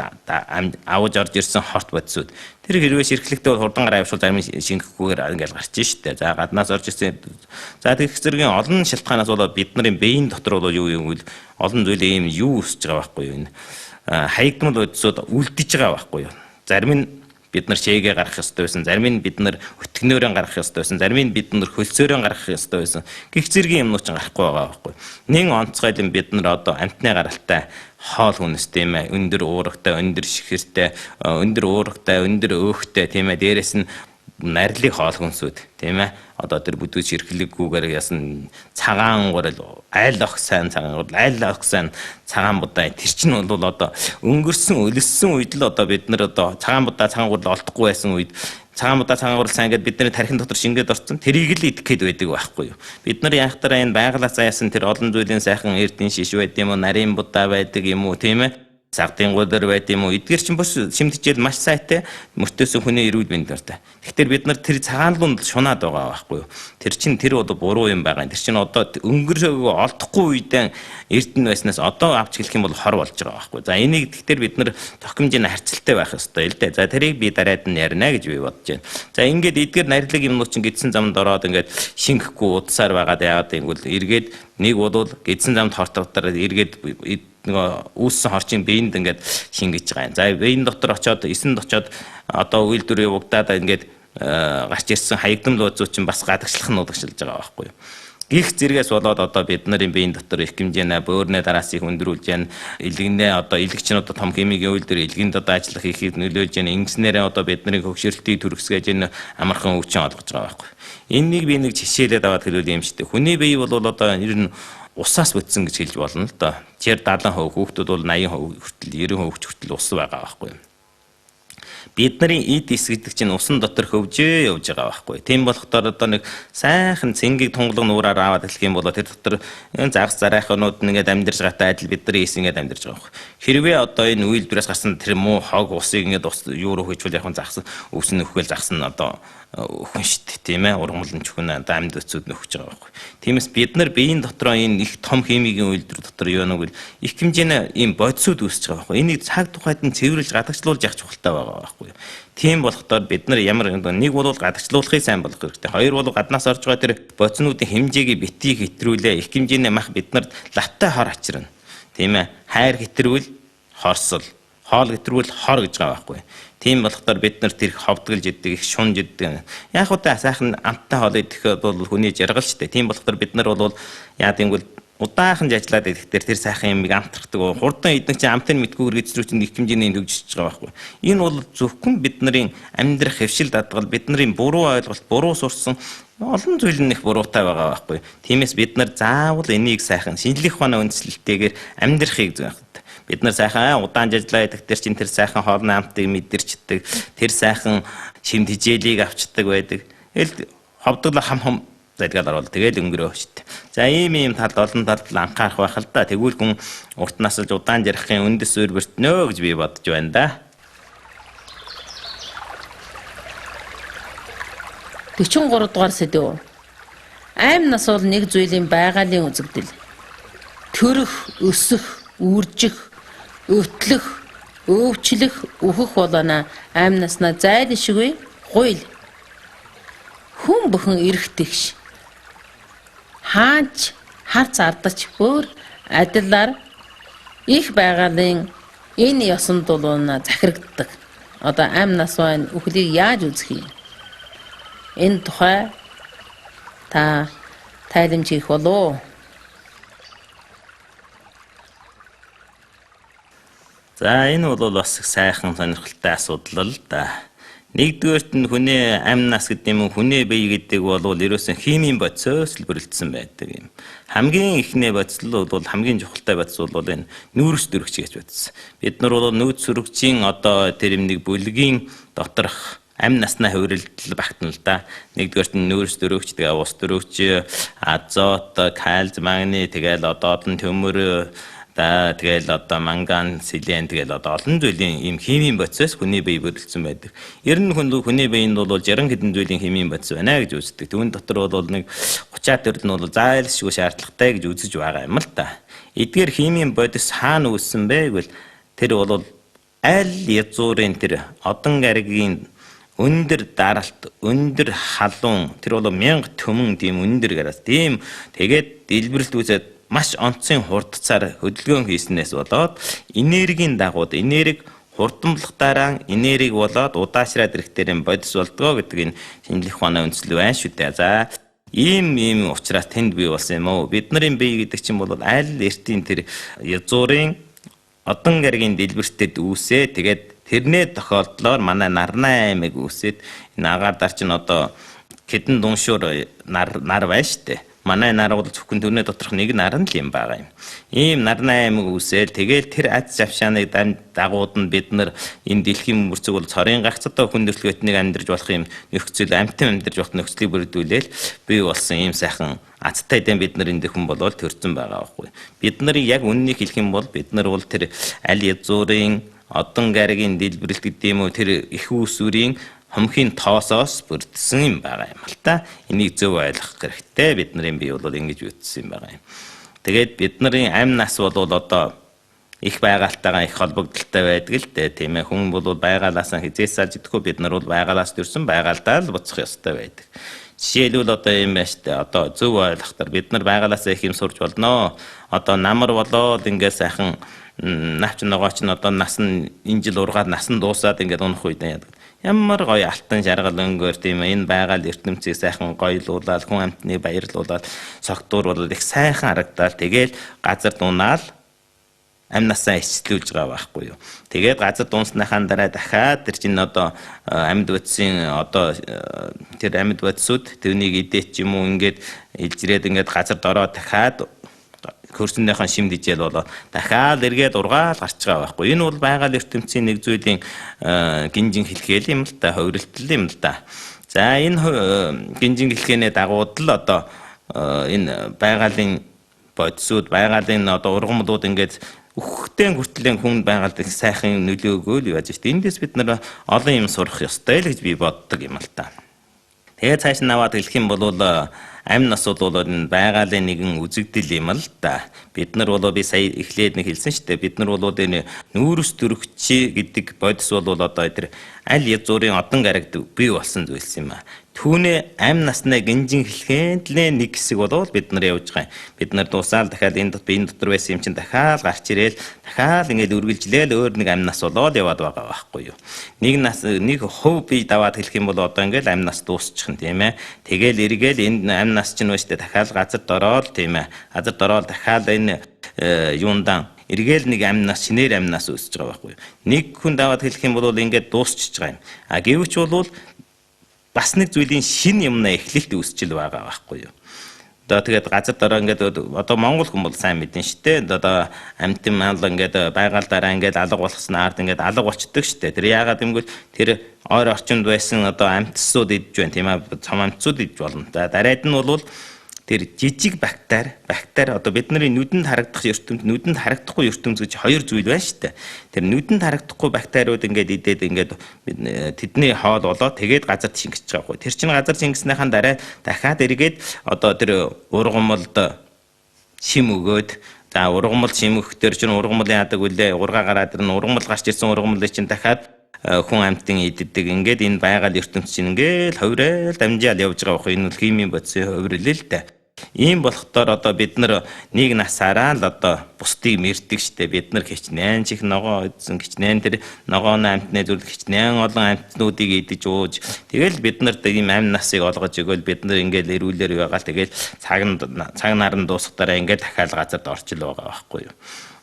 аваж орж ирсэн хорт бодисууд. Тэр хэрвээ ширхлэгтэй бол хурдан гараа явуул зарим шингэхгүйгээр ингээл гарч штэ. За гаднаас орж ирсэн. За тэгэх зэргийн олон шалтгаанаас болоод бидний биеийн дотор бол юу юм бол олон зүйлийн юм юу өсөж байгаа байхгүй юу. Энэ хаягдмал бодисууд үлдэж байгаа байхгүй юу. Зарим нь бид нар шээгээ гаргах ёстой байсан. Зарим нь бид нар өтгнөөрөө гаргах ёстой байсан. Зарим нь бид нар хөлсөөрөө гаргах ёстой байсан. Гэх зэргийн юмнууд ч гарахгүй байгаа байхгүй. Нэг онцгой юм бид нар одоо амтны гаралтай хоол хүнс тийм ээ. Өндөр уургатай, өндөр шихэртэй, өндөр уургатай, өндөр өөхтэй тийм ээ. Дээрээс нь нарилыг хоол хүнсүүд тийм ээ одоо тэр бүдүүч эрхлэггүйгээр ясан цагаан гурал айл ох сайн цагаан гурал айл ох сайн цагаан будаа тэр чинь бол одоо өнгөрсөн өлссөн үед л одоо бид нар одоо цагаан будаа цагаан гурал олдохгүй байсан үед цагаан будаа цагаан гурал сайн гэдээ бидний тархин дотор шингээд орсон тэрийг л идэх гээд байдаг байхгүй юу бид нар яахтараа энэ байгалаа заяасан тэр олон зүйлийн сайхан эрдийн шиш байд юм уу нарийн будаа байдаг юм уу тийм ээ Сагдын гудэр байт юм уу эдгээр чинь бас шимтгийл маш сайтай мөртөөсөн хүний эрүүл мэнд дуртай. Тэгэхээр бид нар тэр цагаанлуунд шунаад байгаа байхгүй юу. Тэр чинь тэр бол буруу юм байгаа. Тэр чинь одоо өнгөрөөгөө олдохгүй үедээ эрдэнэ байснаас одоо авч хэлэх юм бол хор болж байгаа байхгүй. За энийг тэгэхээр бид нар тохимжийн харьцалтай байх ёстой л дээ. За тэрийг би дараад нь ярина гэж би бодож байна. За ингээд эдгээр нарилэг юмнууд чинь гидсэн замд ороод ингээд шингэхгүй удасаар байгаад яагаад гэвэл эргээд нэг бол гидсэн замд хортогдоор эргээд нөгөө үүссэн хорчин биеинд ингээд шингэж байгаа юм. За биеийн дотор очиод эсэнд очиод одоо үйлдвэр явагдаад ингээд гарч ирсэн хаягдам луузууд чинь бас гадагшлах нь удагшилж байгаа байхгүй юу. Гих зэрэгээс болоод одоо бид нарын биеийн дотор их хэмжээний бөөрийн дараас их өндөрүүлж яана илгэнэ одоо илгчин одоо том химийн үйлдвэр илгэнд одоо ажиллах ихийг нөлөөлж яана ингэснээрээ одоо бидний хөгшрөлтийг төрөсгөөж энэ амархан өвчин олгож байгаа байхгүй. Энэнийг би нэг жишээлээд аваад хэлвэл юм шүү дээ. Хүний бие бол одоо ер нь усаас бүтсэн гэж хэлж болно л доо. Тэр 70% хүүхдүүд бол 80% хүртэл 90% хүртэл ус байгаа байхгүй юу. Бидний эд эс гэдэг чинь усан дотор хөвжөө явж байгаа байхгүй. Тийм болохоор одоо нэг сайхан цэнгийг тунгалаг нуураар аваад хэлэх юм бол тэр дотор загас зарайхнууд нэгээд амьдарч байгаатай адил бидний эс ингээд амьдарч байгаа байхгүй. Хэрвээ одоо энэ үйлдвэрээс гарсан тэр муу хог усыг ингээд юу руу хийчихвэл яг загсан өвс нөхөөл загсан одоо өхөн штт тийм ээ ургамал нөхөн одоо амьд өцүүд нөхөж байгаа байхгүй. Тиймээс бид нар биеийн дотроо энэ их том химийн үйлдвэр дотор юу нэг их хэмжээний ийм бодисууд үүсэж байгаа байхгүй. Энийг цаг тухайд нь цэвэрлж гадагшлуулж явах чухалтай байгаа байхгүй. Тийм болохоор бид нар ямар нэг бол гадагшлуулахыг сайн болгох хэрэгтэй. Хоёр бол гаднаас орж байгаа тэр бодиснуудын хэмжээг битгий хэтрүүлээ. Их хэмжээний мах бид нарт лавтай хор ачирна. Тийм ээ. Хайр хэтрүүл хорсол, хоол хэтрүүл хор гэж байгаа байхгүй. Тийм болохоор бид нар тэр ховдголж иддэг их шунж иддэг. Яг удаа сайхан амттай хоол идэх бол хүний жаргал шүү дээ. Тийм болохоор бид нар бол яа гэвэл удаахан ажиллаад ирэхдээ тэр сайхан юмыг амтрахдаг. Хурдан идэх чинь амтын мэдгүйгээр эзрүү чинь их хэмжээний хөгжиж байгаа байхгүй. Энэ бол зөвхөн бидний амьдрах хөвшил дадгал, бидний буруу ойлголт, буруу сурсан олон зүйл нэг буруутай байгаа байхгүй. Тиймээс бид нар заавал энийг сайхан шинжлэх ухааны үндэслэлтэйгээр амьдрахыг зөв. Бид нар сайхан удаан ажиллаа идэх тэр чинь тэр сайхан хоолны амтыг мэдэрчдэг, тэр сайхан шимт хижээлийг авчдаг байдаг. Тэгэл ховдгол хам задгаал орвол тэгэл өнгөрөө шүү дээ. За ийм талд олон талд анхаарах байх л да. Тэгвэл хүн урт насалж удаан жарахын үндэс суурь бэртнөө гэж би бодож байна да. 43 дугаар сэдв. Айм нас бол нэг зүйлийн байгалийн үзэгдэл. Төрөх, өсөх, үржих, өвтлөх, өвчлөх, өөхөх болоно айм наснаа зайлшгүй гуйл. Хүн бүхэн эрэгтэгш. Хаач харц ардаж бүр адилаар их байгалийн энэ ёсонд дулуунаа захирагддаг. Одоо айм нас байна үхлийг яаж үзэх юм? Энэ тухай та тайлбарж хийх болов. За энэ бол бас сайхан сонирхолтой асуудал л да. Нэгдүгээрт нь хүний амь нас гэдэг юм хүний бие гэдэг бол ерөөсөн химийн бодисоос л бүрэлдсэн байдаг юм. Хамгийн ихний бодис бол хамгийн чухалтай бодис бол энэ нүүрс дөрөгч гэж бодсон. Бид нар бол нүүрс дөрөгчийн одоо тэр юм нэг бүлгийн доторх амь наснаа хувиралдал багтана л да. Нэгдүгээрт нь нүүрс дөрөгч, тэгээ ус дөрөгч, азот, кальц, магний, тэгэл одоо одон төмөр тэгэл одоо манган, селен тэгэл одоо олон зүйлийн ийм химийн бодисоос хүний бие бүрэлдсэн байдаг. Ер нь хүний биеинд бол 60 хэдэн зүйлийн химийн бодис байна гэж үздэг. Түүн дотор бол нэг 30-аад төрөл нь бол зайлшгүй шаардлагатай гэж үзэж байгаа юм л та. Эдгээр химийн бодис хаана үүссэн бэ гэвэл тэр бол аль язуурын тэр одон гаригийн өндөр даралт, өндөр халуун, тэр бол 1000 төмөн тийм өндөр гараас тийм тэгээд дэлбэрэлт үүсээд маш онцгийн хурдцаар хөдөлгөөн хийснээс болоод энергийн дагууд энерги хурдамлахтаараа энерги болоод удаашраад ирэхтэр юм бодис болдгоо гэдэг энэ шинжлэх ухааны үндэслэл байна шүү дээ. За ийм учраас тэнд бий болсон юм уу? Бид нарын бие гэдэг чинь бол аль эртийн тэр язуурын одон гаригийн дэлбэртэд үүсээ тэгээд тэрний тохиолдлоор манай Нарнай аймаг үсэд энэ Агаардар чинь одоо хэдэн дуншуур нар байна штэ. Манай нар бол зөвхөн төрний доторх нэг нар нь л юм байгаа юм. Ийм Нарнай аймаг үсэл тэгэл тэр аз завшааны дагууд нь бид нар энэ дэлхийн мөрцөг бол цорын гагцтай хүндрэлтнийг амьдарч болох юм нөхцөл амтан амьдарч болох нөхцөлийг бүрдүүлээл бий болсон ийм сайхан азтай дэм бид нар энэ хүн болоод төрсөн байгаа байхгүй. Бид нарын яг үннийг хэлэх юм бол бид нар бол тэр аль язуурын одон гаригийн дэлбэрэлт гэдэг юм уу тэр их усүрийн хомхийн тоосоос бүрдсэн юм байгаа юм л та. Энийг зөв ойлгох хэрэгтэй. Бид нарын бие бол ингэж бүтсэн юм байгаа юм. Тэгээд бид нарын амь нас бол одоо их байгальтайгаа их холбогдолтой байдаг л дээ. Тийм ээ. Хүн бол байгалаас хизээс салж идэхгүй бид нар бол байгалаас төрсэн байгаалдаа л буцах ёстой байдаг. Жишээлбэл одоо юм байна штэ. Одоо зөв ойлгохтар бид нар байгалаас их юм сурч болно. Одоо намар болоод ингээд сайхан навч ногооч нь одоо нас нь энэ жил ургаад нас нь дуусаад ингээд унах үед яадаг. Ямар гоё алтан жаргал өнгөөр тийм энэ байгаль ертөнцийг сайхан гоёлуулаад хүн амтны баярлуулаад согтууруулаад их сайхан харагдаад тэгэл газар дунаал амь насаа эцэлүүлж байгаа байхгүй юу. Тэгээд газар дуусныхаа дараа дахиад тэр чинь одоо амьд бодисын одоо тэр амьд бодисууд тэрнийг идээч юм уу ингээд илжрээд ингээд газар дороо дахиад хөрсөндийнхэн шимд ижээл болоо дахиад эргээд ургаал гарч байгаа байхгүй. Энэ бол байгаль ертөнцийн нэг зүйлийн гинжин хэлхэл юм л та, хувиралтлал юм л та. За энэ гинжин хэлхээний дагууд л одоо энэ байгалийн бодисууд, байгалийн одоо ургамлууд ингээд үхтэй хүртлийн хүн байгаль их сайхан нөлөөгөө л яаж штэ. Эндээс бид нар олон юм сурах ёстой л гэж би боддог юм л та. Тэгээ цааш наваад хэлэх юм бол амь нас бол энэ байгалийн нэгэн үзэгдэл юм л да. Бид нар бол би сая эхлээд нэг хэлсэн шүү дээ. Бид нар бол энэ нүүрс төрөгчи гэдэг бодис бол одоо тэр аль язуурын одон гарагд бий болсон зүйлс юм а. Түүнээ амь насны гинжин хэлхэндлээ нэг хэсэг болвол бид нар явж байгаа юм. Бид нар дуусаал дахиад энэ дотор байсан юм чинь дахиад гарч ирээл дахиад ингээд үргэлжлээл өөр нэг амь нас болоод яваад байгаа байхгүй юу. Нэг хөв бие даваад хэлэх юм бол одоо ингээд амь нас дуусчих юм тийм ээ. Тэгэл эргээл энэ амь нас чинь өштэй дахиад газар дороод тийм ээ. Газар дороод дахиад энэ юундан эргээл нэг амь нас шинээр амь нас үүсэж байгаа байхгүй юу. Нэг хүн даваад хэлэх юм бол ингээд дуусчихж байгаа юм. А гэвч бол бас нэг зүйлийн шин юмнаа эхлэлт үүсчил байгаа байхгүй юу. Одоо тэгээд газар дороо ингээд одоо Монгол хүн бол сайн мэдэн штэ. Одоо амтэн мал ингээд байгальдаараа ингээд алга болгосон ард ингээд алга болчдөг штэ. Тэр яагаад гэвэл тэр ойр орчинд байсан одоо амтсууд идж байна тийм ээ. Цом амтсууд идж болно. Дараад нь бол тэр жижиг бактери одоо бидний нүдэнд харагдах ертөнд нүдэнд харагдахгүй ертөнц гэж хоёр зүйл байна шүү дээ. Тэр нүдэнд харагдахгүй бактериуд ингээд идээд ингээд тэдний хоол болоод тэгээд газар шингэж байгаа хгүй. Тэр чинь газар шингэснийхэн дараа дахиад эргээд одоо тэр ургамалд шим өгөөд за ургамал шим өгөхдөр чинь ургамал яадаг үлээ ургаа гараад ирнэ ургамал гарч ирсэн ургамлыг чинь дахиад хүн амтын иддэг ингээд энэ байгаль ертөнц чинь ингээд хувирал дамжаал явж байгаа байхгүй. Энэ бол химийн бодисын хувирал л дээ. Ийм болохдоор одоо бид нар нэг насаараа л одоо бусдыг мэрдэг штэ. Бид нар хичнээн чих ногоо идсэн хичнээн тэр ногооны амтны зүйл хичнээн олон амтнуудыг идэж ууж тэгэл бид нарт ийм амь насыг олгож өгөөл бид нар ингээд эрүүлэр байгаал тэгэл цаг наран дуусахтаараа ингээд дахиад газарт орчил байгаа байхгүй юу.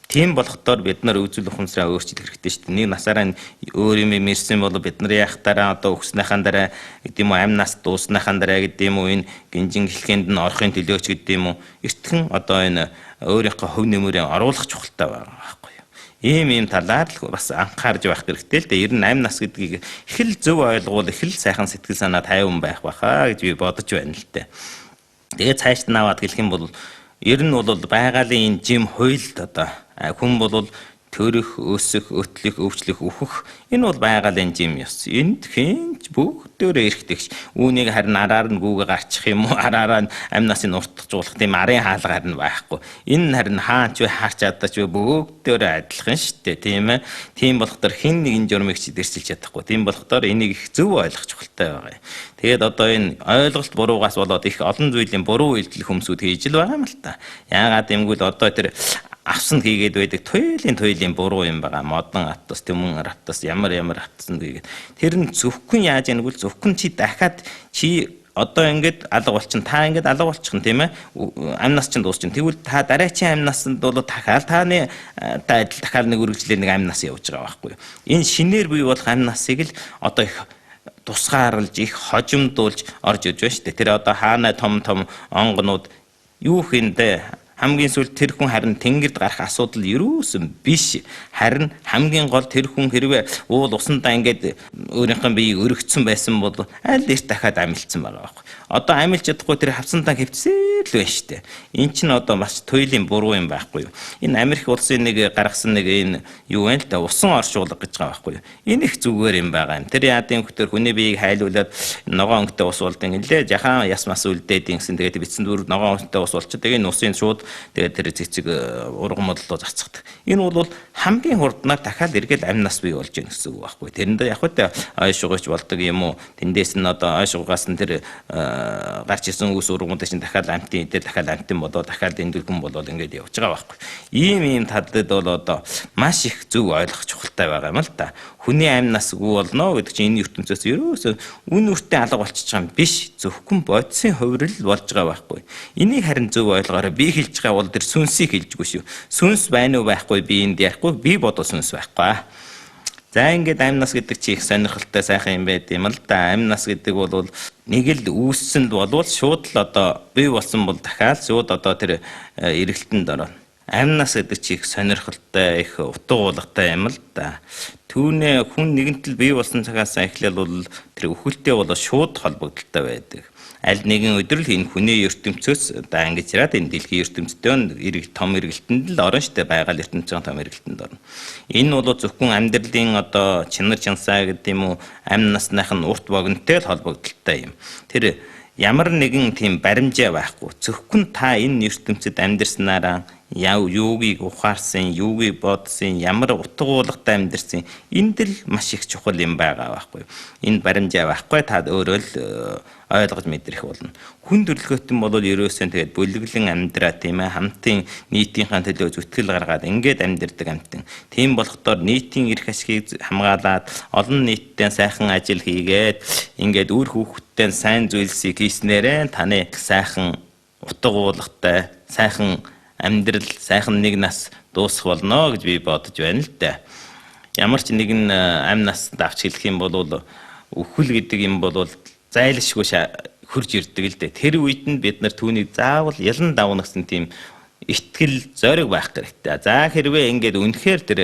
Тийм болохдоор бид нар үзэл ухамсараа өөрчлөх хэрэгтэй шүү дээ. Нэг насаараа өөр юм мэрсэн бол бид нар яхахтараа одоо өгснөхийн дараа гэдэг юм уу амь нас дуусныхаа дараа гэдэг юм уу энэ гинжин хэлхэнд нь орохын төлөөч гэдэг юм уу эртхэн одоо энэ өөрийнхөө хөв нэмэрээ оруулах чухалтай байгаа байхгүй юу. Ийм талаар л бас анхаарж байх хэрэгтэй л дээ. Ер нь амь нас гэдгийг их л зөв ойлгуул их л сайхан сэтгэл санаа тайван байх баха гэж би бодож байна л дээ. Тэгээд цааш нь аваад хэлэх юм бол ер нь бол байгалийн жим хуйлд одоо хүн бол төрөх, өсөх, өтлөх, өвчлөх, үхэх энэ бол байгалийн жим ёс. Энд хинч бүгдөө эрэхтэгч. Үүнийг харин араар нь гүүгээ гарчих юм уу? Араараа амь насыг уртгажуулах тийм арын хаалга харин байхгүй. Энэ харин хаач вэ хаач ядаач вэ бүгдөө адилхан шүү дээ, тийм ээ. Тийм болохдоор хин нэгэн журмыг ч дэрсэлж чадахгүй. Тийм болохдоор энийг их зөв ойлгох чухалтай байгаа юм. Тэгээд одоо энэ ойлголт буруугаас болоод их олон зүйлийн буруу үйлдэл хүмүүсүүд хийж л байгаа юм л та. Яагаад гэвэл одоо тэр авсан хийгээд байдаг туйлын буруу юм байгаа. Модон атас, төмөн атас, ямар атас нь хийгээд. Тэр нь зөвхөн яаж яаг нь зөвхөн чи дахиад чи одоо ингээд алга болчихно. Та ингээд алга болчихно тийм ээ. Амь нас чинь дуусчихно. Тэгвэл та дараачийн амь насанд бол дахиад тааны адил дахиад нэг үргэлжлээ нэг амь нас явж байгаа байхгүй юу. Энэ шинээр бий болох амь насыг л одоо их тусгаарлаж их хожимдуулж орж иж байна шүү дээ. Тэр одоо хаана том онгонууд юу хийндэ хамгийн сүүлд тэр хүн харин тэнгэрд гарах асуудал юусэн биш. Харин хамгийн гол тэр хүн хэрвээ уул усандаа ингээд өөрийнхөө биеийг өргөцсөн байсан бол аль эрт дахиад амилсан байгаа байхгүй. Одоо амилж чадахгүй тэр хавцантаа хэвцээ л байна шүү дээ. Эн чинь одоо бас туйлын буруу юм байхгүй юу. Энэ Америк улсын нэг гаргасан нэг энэ юу вэ л да усан оршуулга гэж байгаа байхгүй юу. Энэ их зүгээр юм байгаа юм. Тэр яадын хөтөр хүний биеийг хайлуулад ногоон өнгөтэй ус болдсон нэлээ жахан яс мас үлдээд ингэсэн тэгээд бицэн дүр ногоон өнгөтэй ус болчих. Тэгээд усын шууд тэгээд тэр цэцэг ургамал руу зацдаг. Энэ бол хамгийн хурднаар дахиад эргэл амь нас бий болж гэнэ гэсэн үг байхгүй. Тэрэндээ яг хөтэ ой шугаач болдог юм уу? Тэндээс нь одоо ой шугаас нь тэр гарч исэн үс ургамал чинь дахиад амтын идэ дахиад амтын болоо дахиад эндүргэн болоод ингээд явж байгаа байхгүй. Ийм тадлад бол одоо маш их зөв ойлгох чухалтай байгаа юм л да. Хүний амь нас үгүй болно гэдэг чинь энэ ертөнцөөс ерөөсөө үн үртэй алга болчихж байгаа юм биш. Зөвхөн бодисын хувирал болж байгаа байхгүй. Энийг харин зөв ойлгоорой. Би хэлж байгаа бол тэр сүнсийг хэлжгүй шүү. Сүнс байна уу байхгүй би энд ярихгүй би бодол сүнс байхгүй. За ингээд амь нас гэдэг чи их сонирхолтой сайхан юм байд юм л да. Амь нас гэдэг бол нэг л үүссэнд болвол шууд л одоо бий болсон бол дахиад шууд одоо тэр эргэлтэнд орно. Амь нас гэдэг чи их сонирхолтой их утга уулгатай юм л да. Түүнээ хүн нэгэнтэл бий болсон цагаас эхлээл бол тэр өхөлтэй бол шууд холбогдолтой байдаг. Аль нэгэн өдөр л энэ хүний ертөнцөөс одоо ангиж ираад энэ дэлхийн ертөнцийн том эргэлтэнд л орно штэ байгаль ертөнцийн том эргэлтэнд орно. Энэ бол зөвхөн амьдралын одоо чинар чансаа гэдэг юм уу амь насных нь урт богинотой л холбогдолтой юм. Тэр ямар нэгэн тийм баримжаа байхгүй. Зөвхөн та энэ ертөнцид амьдэрснараа юугийг ухаарсан, юугийг бодсон, ямар утга уулгатай амьдэрсэн энд л маш их чухал юм байгаа байхгүй. Энэ баримжаа байхгүй та өөрөө л ойлгож мэдрэх болно. Хүн төрөлхөтөн бол ерөөсөө тэгээд бүлэглэн амьдраа тийм ээ хамтын нийтийнхэн төлөө зүтгэл гаргаад ингээд амьдэрдэг амтэн. Тийм болохдоор нийтийн эрх ашигыг хамгаалаад олон нийттэй сайхан ажил хийгээд ингээд үр хүүхдтэй сайн зүйлсийг хийснээрээ таны сайхан утга уулгатай сайхан амьдрал сайхан нэг нас дуусах болно гэж би бодож байна л да. Ямар ч нэгэн амь насд авч хэлэх юм бол өхөл гэдэг юм бол зайлшгүй хурж ирдэг л дээ. Тэр үед нь бид нар түүнийг заавал ялан давна гэсэн тийм итгэл зориг байх хэрэгтэй. За хэрвээ ингээд үнэхээр тэр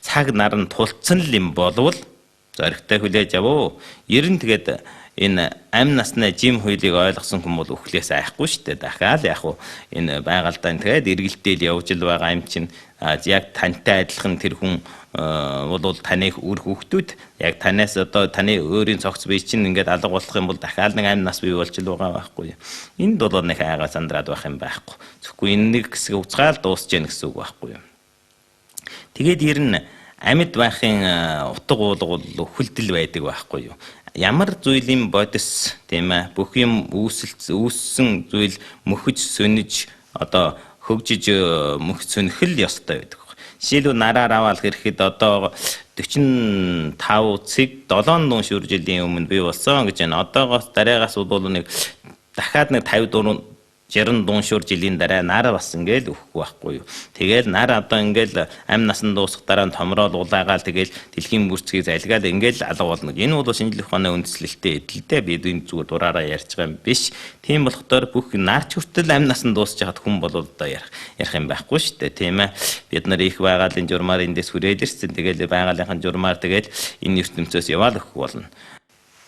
цаг нар нь тулцсан л юм болвол зоригтой хүлээж авуу. Ер нь тэгээд энэ амь насны жим хуулийг ойлгосон хүн бол өхлөөс айхгүй шүү дээ. Дахиад яг уу энэ байгальдаа тэгээд эргэлдээл явж л байгаа юм чинь яг тантай адилхан тэр хүн бол таны үр хүүхдүүд яг танаас одоо таны өөрийн цогц бие чинь ингээд алга болох юм бол дахиад нэг амь нас бий болж л байгаа байхгүй. Энд бол нэг айгаа сандраад байх юм байхгүй. Зөвхөн энэ нэг хэсэг уцгаал дуусж яах гэсэн үг байхгүй. Тэгээд ер нь амьд байхын утга уулга бол өхөлдөл байдаг байхгүй юу. Ямар зүйлийн бодис тийм ээ бүх юм үүссэн зүйл мөхөж сөнөж одоо хөгжиж мөх сөнөхөл ёстой байдаг. Жишээлбэл нараар аваад хэрэхэд одоо 45 цэг 7 дуун шүр жилийн өмнө бий болсон гэж байна. Одоогоос дараагаас бол нэг дахиад нэг 54 60 дуун шүр жилийн дараа нар бас ингээл өхгүй байхгүй юу. Тэгэл нар одоо ингээл амь насанд дуусах дараа нь томроод улаагаал тэгэл дэлхийн бүрцгийг залгаад ингээл алга болно. Энэ бол шинжлэх ухааны үндэслэлтэй эдэлтэй бид энэ зүгээр дураараа ярьж байгаа юм биш. Тийм болохоор бүх нарч хүртэл амь насанд дуусч хаад хүн бол одоо ярих юм байхгүй шүү дээ. Тийм ээ. Бид нар их байгалийн журмаар эндээс хүрээд ирсэн. Тэгэл байгалийнхын журмаар тэгэл энэ ертөнцөөс яваал өгөх болно.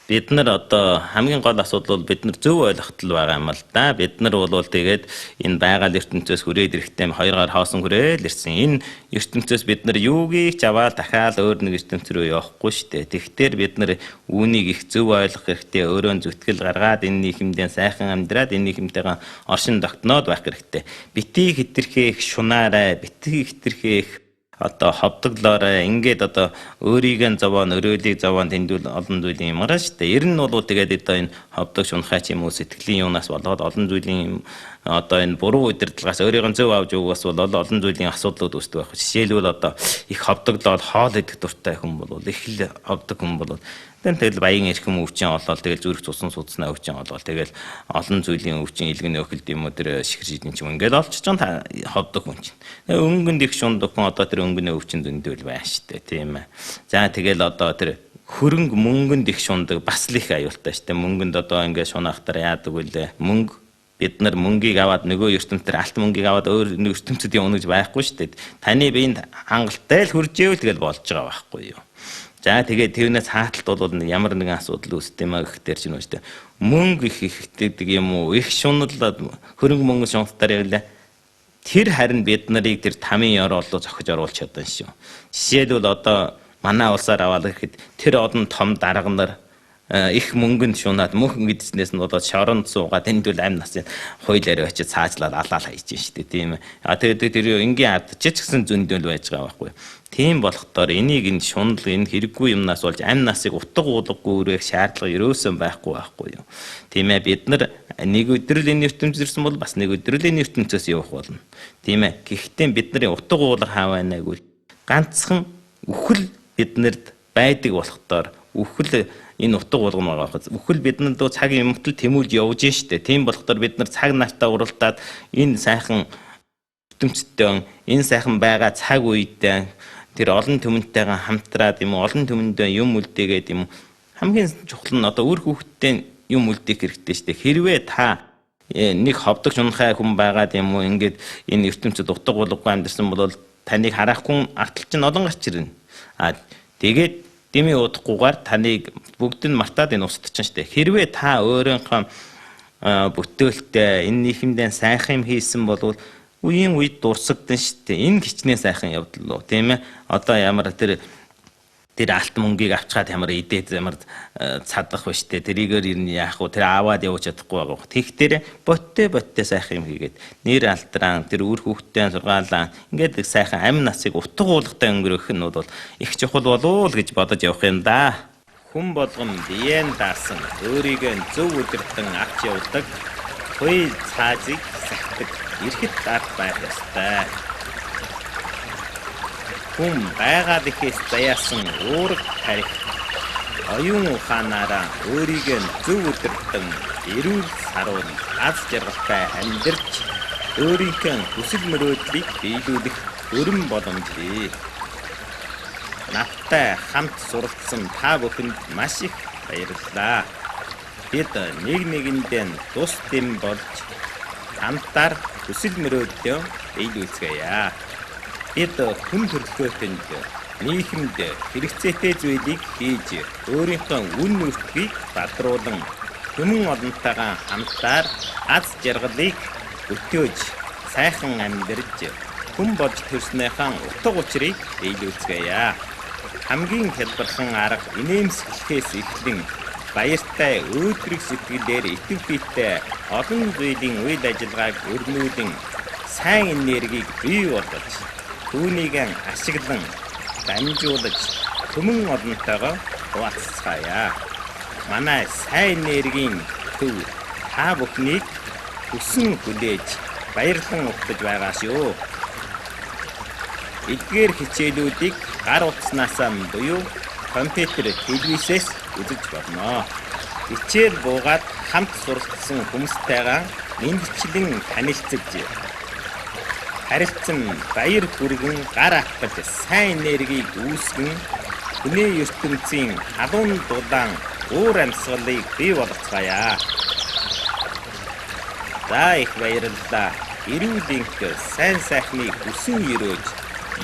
Бид нар одоо хамгийн гол асуудал бол бид нар зөв ойлгохтол байгаа юм л да. Бид нар бол тэгээд энэ байгаль ертөнцөөс хүрээд ирэхдээ хоёроор хоосон хүрээд ирсэн. Энэ ертөнцөөс бид нар юугийг ч аваад дахиад өөр нэг ертөнц рүү явахгүй шүү дээ. Тэгэхээр бид нар үүнийг их зөв ойлгох хэрэгтэй. Өөрөө зүтгэл гаргаад энэ нийгэмдээ сайхан амьдраад энэ нийгэмтэйгээ оршин тогтноод байх хэрэгтэй. Битгий хитрхээ их шунаарай, битгий хитрхээ их одоо ховдоглоорой ингээд одоо өөрийгөө зовоон өрөөлийг зовоон тэндүүл олон зүйлийн юмараа штэ. Ер нь бол тэгээд одоо энэ ховдог шунхай ч юм уу сэтгэлийн юунаас болоод олон зүйлийн одоо энэ буруу удирдлагаас өөрийгөө зөв авч өгөхөөс бол олон зүйлийн асуудлууд үүсдэг байх. Жишээлбэл одоо их ховдоглоод хоол идэх дуртай хүн бол их л ховдог хүн бол Тэгэл баян эрхэм өвчин олоод тэгэл зүрх цусан судснаа өвчин олоод тэгэл олон зүйлийн өвчин илгэн өхөлд юм уу тэр шигэржидэн ч юм ингээл олж чон ховдог хүн чинь. Өнгөнд их шундах хүн одоо тэр өнгөний өвчин зөндөл байна штэ тийм ээ. За тэгэл одоо тэр хөрөнгө мөнгөнд их шундаг бас л их аюултай штэ. Мөнгөнд одоо ингээд шунаахтар яадаг үлээ. Мөнгө бид нар мөнгийг аваад нөгөө ертөнцийн алт мөнгийг аваад өөр нэг ертөнцийн унаж байхгүй штэ. Таны биед хангалттай л хуржээвэл тэгэл болж байгаа байхгүй юу. За тэгээд тэрнээс хаалталт бол ямар нэгэн асуудал үүсдэг юм а гэхээр чинь үү. Мөнгө их ихтэйдэг юм уу? Их шуналаад хөрөнгө мөнгө шуналтаар явлаа. Тэр харин бид нарыг тэр тамийн ёроолоо зохиж оруулах чадсан шүү. Жишээлбэл одоо манай улсаар аваад гэхэд тэр олон том дарга нар их мөнгөнд шунаад мөнх гэдснээс нь болоод шоронд суугаад энд бол амь насын хуулиар очиж цаажлаад алаал хайж штэ тийм ээ. Тэгээд тэр энгийн ардчиж гсэн зөндөл байж байгаа байхгүй. Тийм болохоор энийг энэ шунал энэ хэрэггүй юмнаас болж амь насыг утга уулгагүй өрөөх шаардлага ерөөсөн байхгүй юу. Тийм ээ бид нар нэг өдөр л энэ ертөнцөд ирсэн бол бас нэг өдөр л энэ ертөнцөөс явах болно. Тийм ээ. Гэхдээ бид нарын утга уулга хааваа найгүй ганцхан үхэл биднэрд байдаг болохоор үхэл энэ утга уулгам байгаа хаз. Үхэл бидэнд дөө цаг юмтал тэмүүлж явж штэ. Тийм болохоор бид нар цаг нартаа уралдаад энэ сайхан ертөнцтэй энэ сайхан байгаа цаг үедээ тэр олон түмэнтэйгээ хамтраад юм олон түмэндээ юм үлдээгээд юм хамгийн чухал нь одоо үр хүүхдтэй юм үлдээх хэрэгтэй штэ. Хэрвээ та нэг ховдог шунхай хүн байгаад юм уу ингээд энэ ертөнцид утга уулгагүй амьдсан бол таныг харахгүй арталч нь олон гарч ирнэ. Тэгээд дэмий удахгүйгээр таныг бүгд нь мартаад энэ устчихна штэ. Хэрвээ та өөрийнхөө бүтээлтэй энэ нийгэмдээ сайхан юм хийсэн бол үеийн үед дурсагдан штэ. Энэ хичнээн сайхан явдал лөө тийм ээ. Одоо ямар тэр алт мөнгийг авчгаад ямар идээд ямар цадах ба штэ. Тэрийгээр ирнэ яах вэ? Тэр аваад явж чадахгүй байгаа. Тэгтэр ботте сайхан юм хийгээд нэр алтран тэр үр хүүхдтэй сургаалаа ингээд сайхан амь насыг утга уулгатай өнгөрөх нь бол их чухал болов уу гэж бодож явах юм да. Хүн болгон биеэн даасан өөрийгөө зөв өдөртөн авч явдаг. Хөөе цаазыг сахдаг ирэхэд ард байх ёстой. Хүн байгаад ихээс заяасан уурга тарих оюун ухаанаараа өөрийгөө зөв өдөртөн эрүүл саруул аз жаргалтай амьдарч өөрийнхөө хүсэл мөрөөдлийг биелүүлэх өрн боломжтой. Надтай хамт суралцсан та бүхэнд маш их баярлалаа. Бид нэг нэгэндээ тус дэм болж хамтаар хүсэл мөрөөдлөө биелүүлцгээе. Бид хүн төрөлхөөнд нийгэмд хэрэгцээтэй зүйлийг хийж өөрийнхөө үн нөхцөлийг бадруулан хүмүүн олонтойгоо хамтаар аз жаргалыг өтөөж сайхан амьдарч хүн болж төрснөхийн утга учирыг биелүүлцгээе. Хамгийн хялбархан арга инээмсэглэхээс эхлэн баяртай өөдрөг сэтгэлээр итгэвчтэй олон зүйлийн үйл ажиллагааг өрнүүлэн сайн энергийг бий болгож түүнийг ашиглан дамжуулж хүмүүн олонтойгоо хуваалцгаая. Манай сайн энергийн төв та бүхнийг хүсэн хүлээж баярлан угтаж байгаа шүү. Эдгээр хичээлүүдийг гар утаснаас буюу компьютер телевизээс үзэж болно. Хичээл буугаад хамт суралцсан хүмүүстэйгээ мэндчлэн танилцж харилцан баяр хүргэн гар атгаж сайн энергийг үүсгэн хүний ертөнцийн халуун дулаан уур амьсгалыг бий болгоцгаая. За их баярлалаа. Эрүүл энх сайн сайхныг хүсэн өрөөж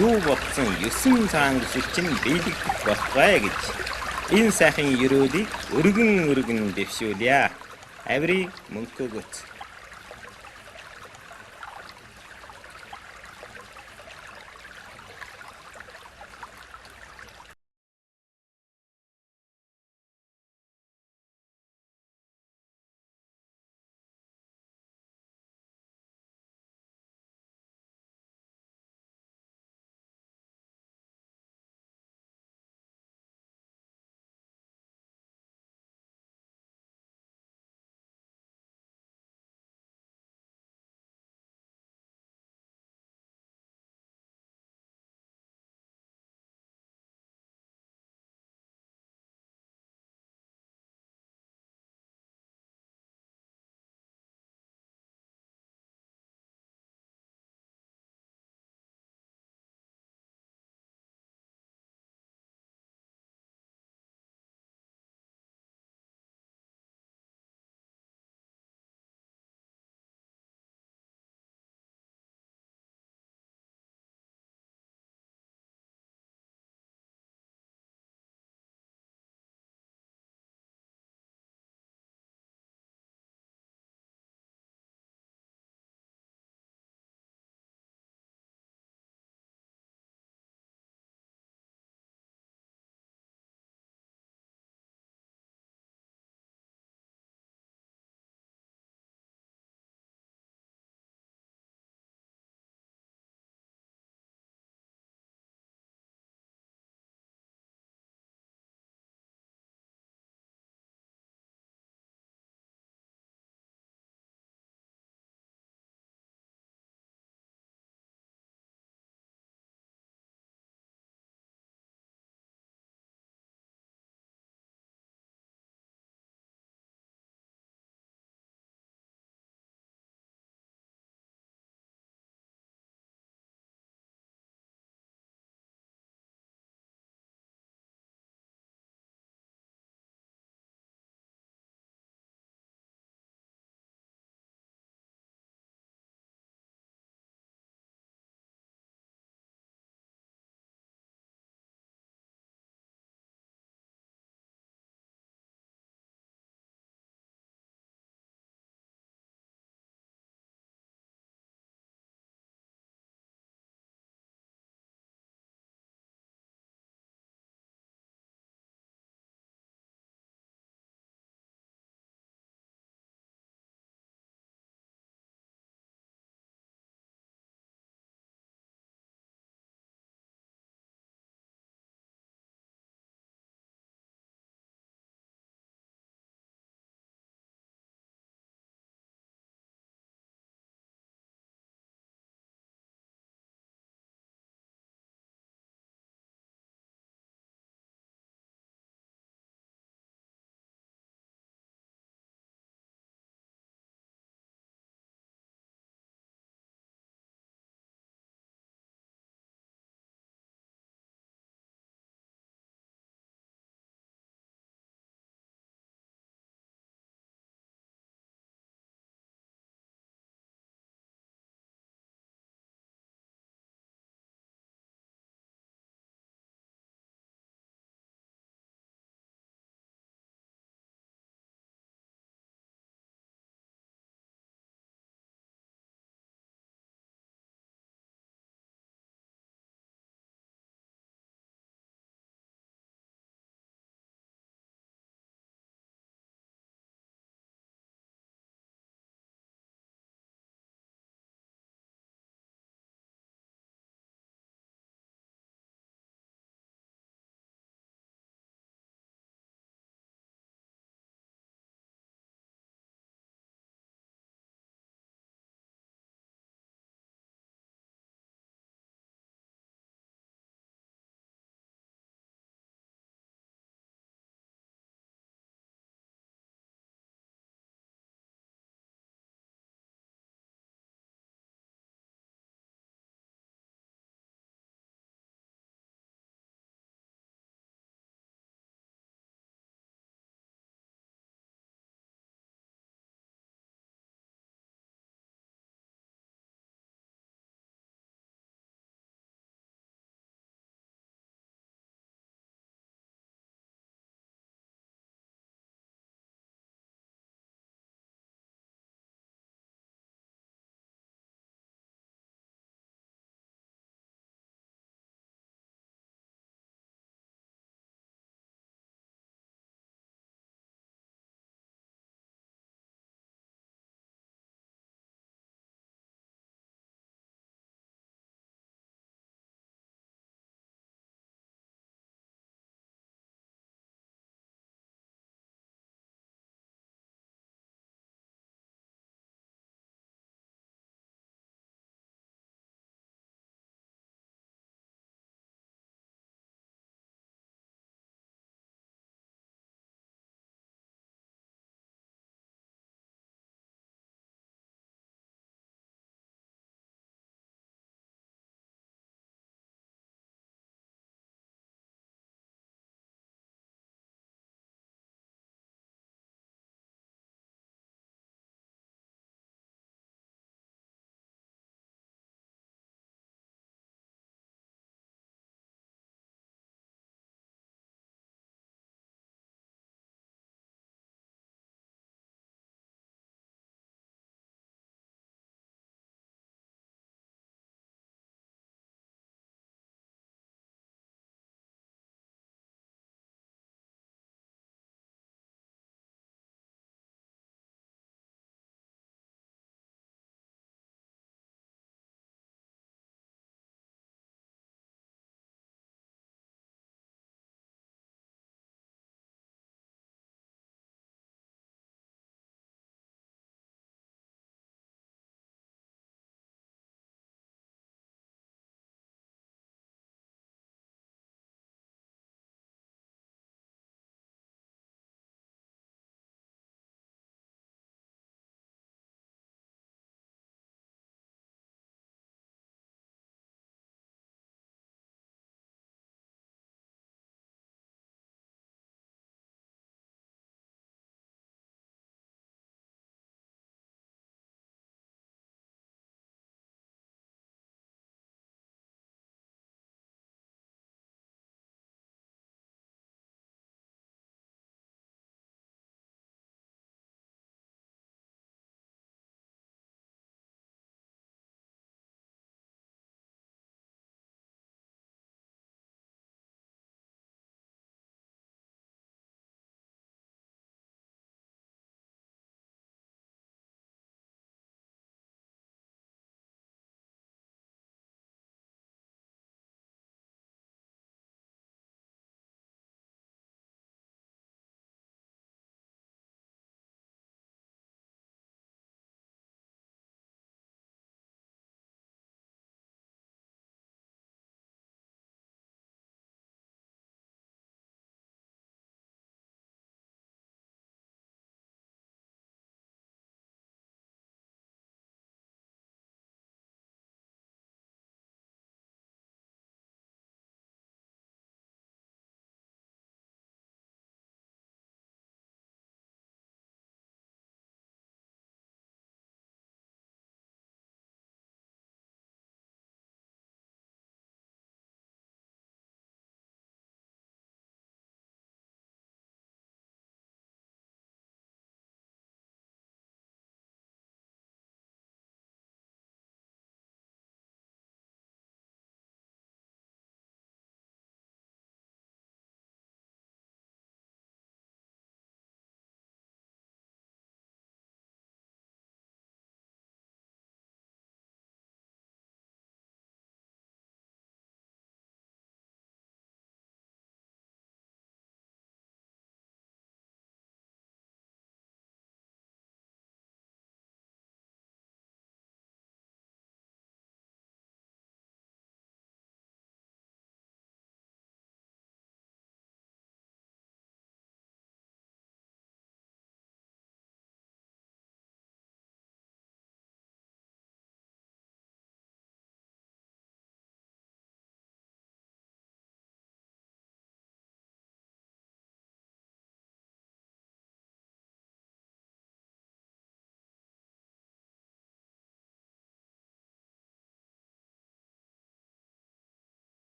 юу бодсон 9 цагаан гүсэл чинь биелэгдэх болтугай гэж энэ сайхан өрөөлийг өргөн дэвшүүлье. Аври мөнхөгөөц.